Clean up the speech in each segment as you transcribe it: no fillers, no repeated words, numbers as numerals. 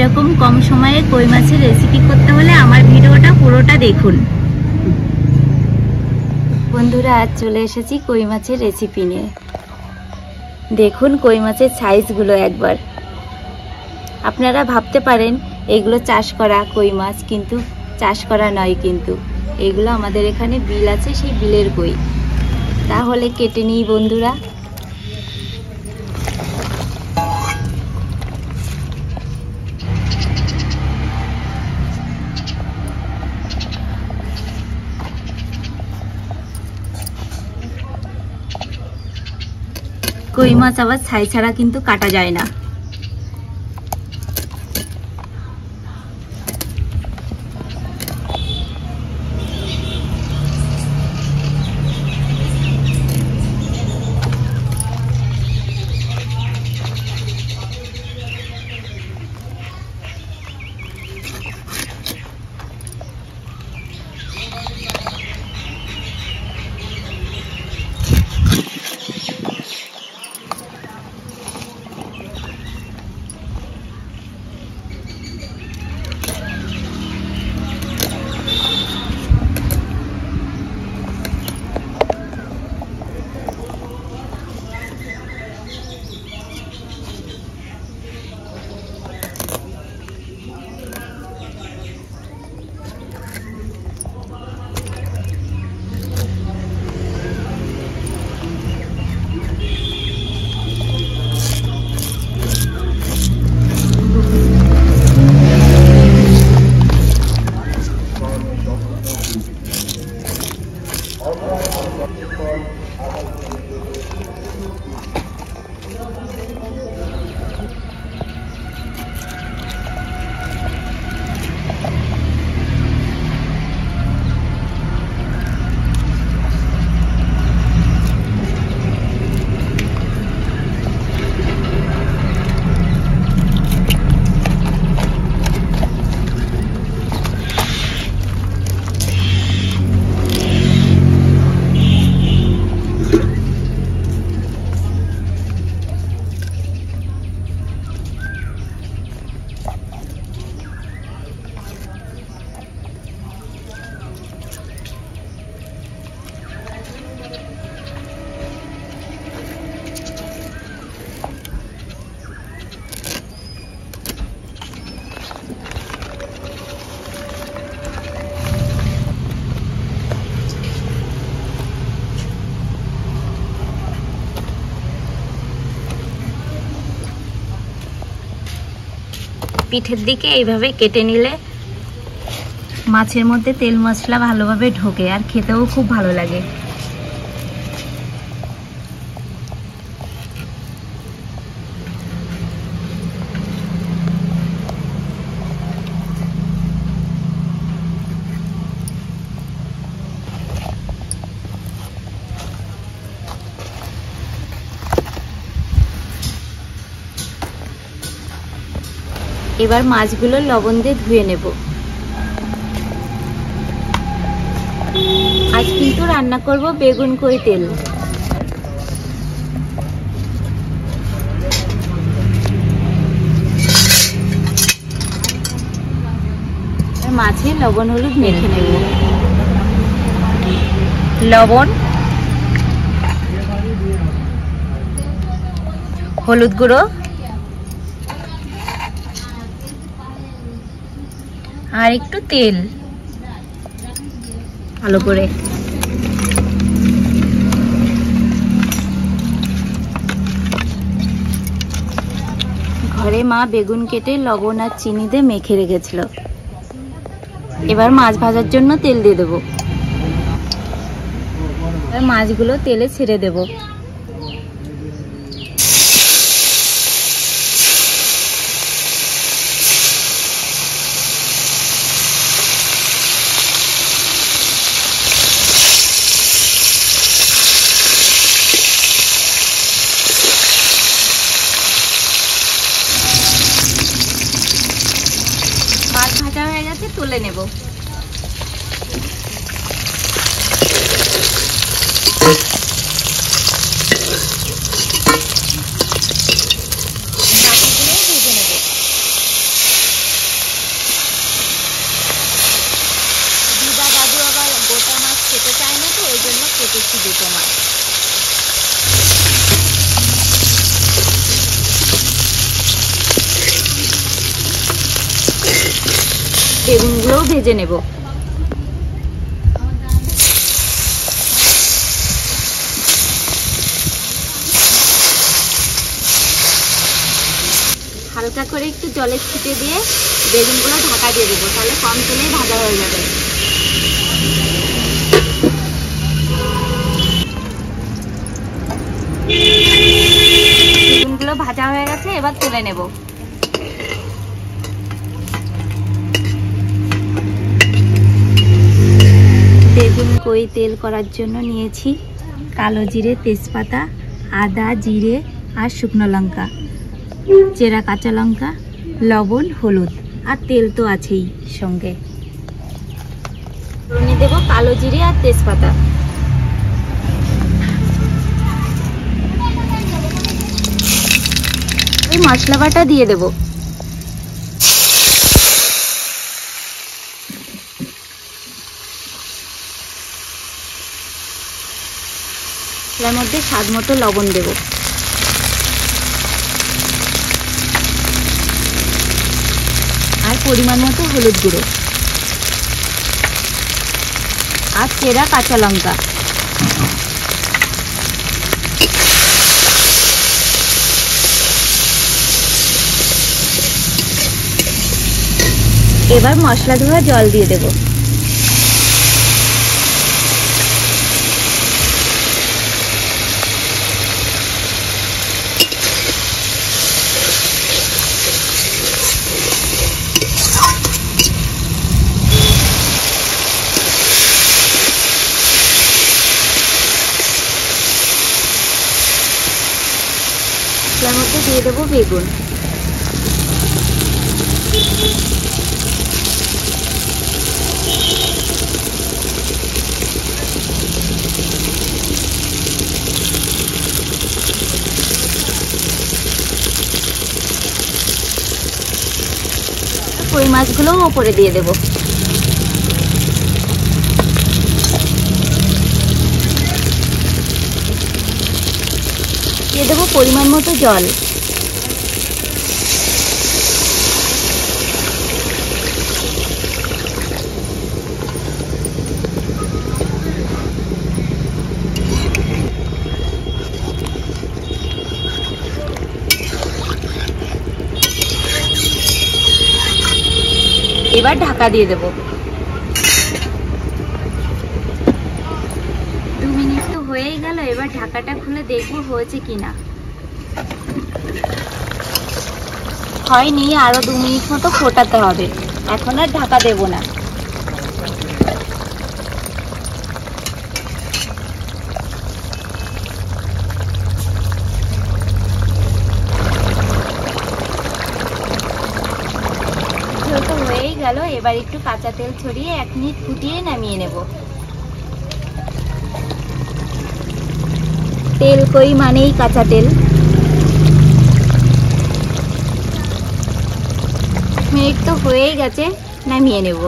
এরকম কম সময়ে কই মাছের রেসিপি করতে হলে আমার ভিডিওটা পুরোটা দেখুন। বন্ধুরা, আজ চলে এসেছি কই মাছের রেসিপি নিয়ে। দেখুন কই মাছের সাইজগুলো একবার। আপনারা ভাবতে পারেন এগুলো চাষ করা কই মাছ, কিন্তু চাষ করা নয়। কিন্তু এগুলো আমাদের এখানে বিল আছে, সেই বিলের কই। তাহলে কেটে নিই বন্ধুরা। কই মাছ আবার ছাই ছাড়া কিন্তু কাটা যায় না। পিঠের দিকে এইভাবে কেটে নিলে মাছের মধ্যে তেল মশলা ভালোভাবে ঢোকে, আর খেতেও খুব ভালো লাগে। এবার মাছগুলো লবণ দিয়ে ধুয়ে নেব। আজ কিন্তু রান্না করব বেগুন কই তেল। মাছে লবণ হলুদ মেখে নেব। লবণ, হলুদ গুঁড়ো আর একটু তেল ভালো করে। ঘরে মা বেগুন কেটে লবণ আর চিনি দিয়ে মেখে রেখেছিল। এবার মাছ ভাজার জন্য তেল দিয়ে দেবো। এবার মাছগুলো তেলে ছেড়ে দেবো। মাছ ভাজা হয়ে গেছে, তুলে নেব। দিচ্ছি দুটো মাছ। বেগুনগুলোও ভেজে নেব। হালকা করে একটু জলে ছিটে দিয়ে বেগুনগুলো ঢাকা দিয়ে দেবো, তাহলে কম তেলেই ভাজা হয়ে যাবে। বেগুনগুলো ভাজা হয়ে গেছে, এবার তুলে নেব। বেগুন কই তেল করার জন্য নিয়েছি কালো জিরে, তেজপাতা, আদা, জিরে আর শুকনো লঙ্কা, চেরা কাঁচা লঙ্কা, লবণ, হলুদ আর তেল তো আছেই সঙ্গে। ফোড়নে দেব কালো জিরে আর তেজপাতা। এই মশলা বাটা দিয়ে দেব। এর মধ্যে স্বাদ মতো লবণ দেব। আর পরিমাণ মতো হলুদ গুঁড়ো আর চেরা কাঁচা লঙ্কা। এবার মশলা ধোয়া জল দিয়ে দেব। মশলার মধ্যে দিয়ে দেবো বেগুন। কই মাছগুলো ওপরে দিয়ে দেব। দিয়ে দেবো পরিমাণ মতো জল। এবার ঢাকা দিয়ে দেব। 2 মিনিট তো হয়েই গেল, এবার ঢাকাটা খুলে দেখবো হয়েছে কিনা। হয়নি, আরো 2 মিনিট মতো ফোটাতে হবে। এখন আর ঢাকা দেব না। হয়েই গেল, এবার একটু কাঁচা তেল ছড়িয়ে 1 মিনিট ফুটিয়ে নামিয়ে নেব। তেল কই মানেই কাঁচা তেল। 1 মিনিট তো হয়েই গেছে, নামিয়ে নেব।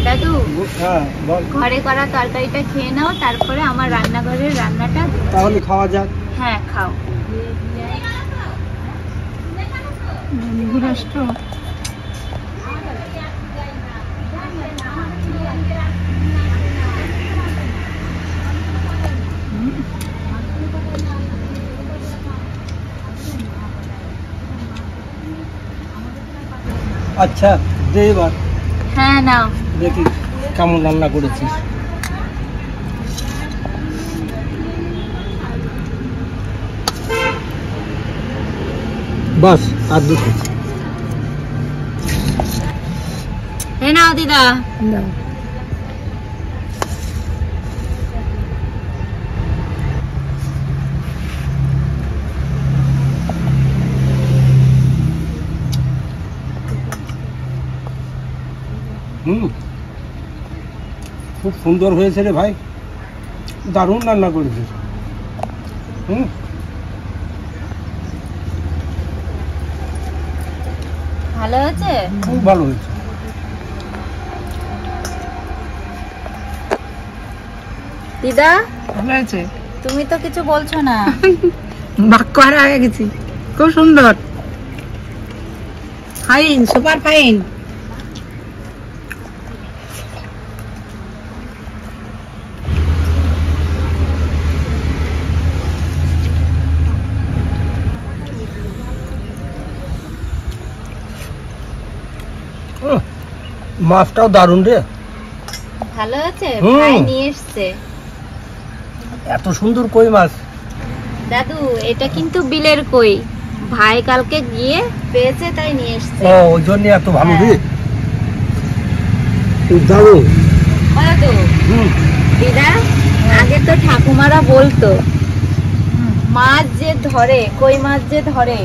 দাদু, ঘরে করা তরকারিটা খেয়ে নাও, তারপরে আমার রান্নাঘরের রান্নাটা তাহলে খাওয়া যাক। হ্যাঁ, খাও। আচ্ছা দে এবার। হ্যাঁ, নাও দেখি কেমন রান্না করেছিস। বাস আর দুটো। এই নাও দিদা। খুব সুন্দর হয়েছে রে ভাই, দারুণ রান্না করেছিস। ভালো হয়েছে? খুব ভালো হয়েছে। দিদা ভালো হয়েছে। তুমি তো কিছু বলছো না। বাক্য হারিয়ে গেছি। খুব সুন্দর, ফাইন, সুপার ফাইন। মাছটাও দারুণ রে। ভালো হয়েছে? হুম। ভাই নিয়ে এসছে। এত সুন্দর কই মাছ। দাদু এটা কিন্তু বিলের কই, ভাই কালকে গিয়ে পেয়েছে তাই নিয়ে এসছে। ও ওই জন্য এত ভালো রে। হ্যাঁ। দারুণ। ও দাদু, দিদা আগে তো ঠাকুমারা বলতো মাছ যে ধরে, কই মাছ যে ধরে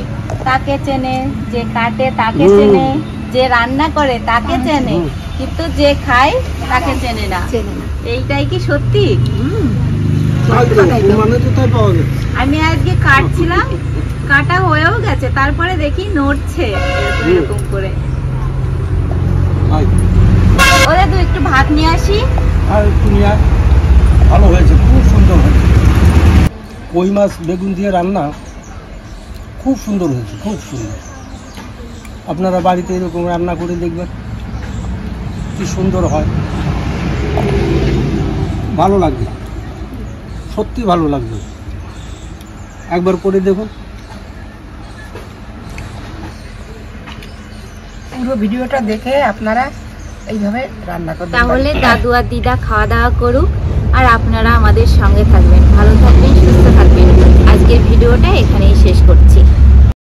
তাকে চেনে, যে কাটে তাকে হুম। চেনে, যে রান্না করে তাকে চেনে, হুম। কিন্তু যে খায় তাকে চেনে না। এইটাই কি সত্যি? মানে তো তাই পাওয়া যায়। আমি আজকে কাটছিলাম, কাটা হয়েও গেছে, তারপরে দেখি নড়ছে এরকম এরকম করে। ভাই, ও দাদু একটু ভাত নিয়ে আসি। আর একটু নিয়ে আয়। ভালো হয়েছে, খুব সুন্দর হয়েছে। কই মাছ বেগুন দিয়ে রান্না খুব সুন্দর হয়েছে, খুব সুন্দর। আপনারা বাড়িতে এরকম রান্না করে দেখবেন কি সুন্দর হয়। ভালো লাগবে, সত্যি ভালো লাগবে, একবার করে দেখুন। পুরো ভিডিওটা দেখে আপনারা এইভাবে রান্না করবেন। তাহলে দাদু আর দিদা খাওয়া দাওয়া করুক, আর আপনারা আমাদের সঙ্গে থাকবেন, ভালো থাকবেন, সুস্থ থাকবেন। আজকের ভিডিওটা এখানেই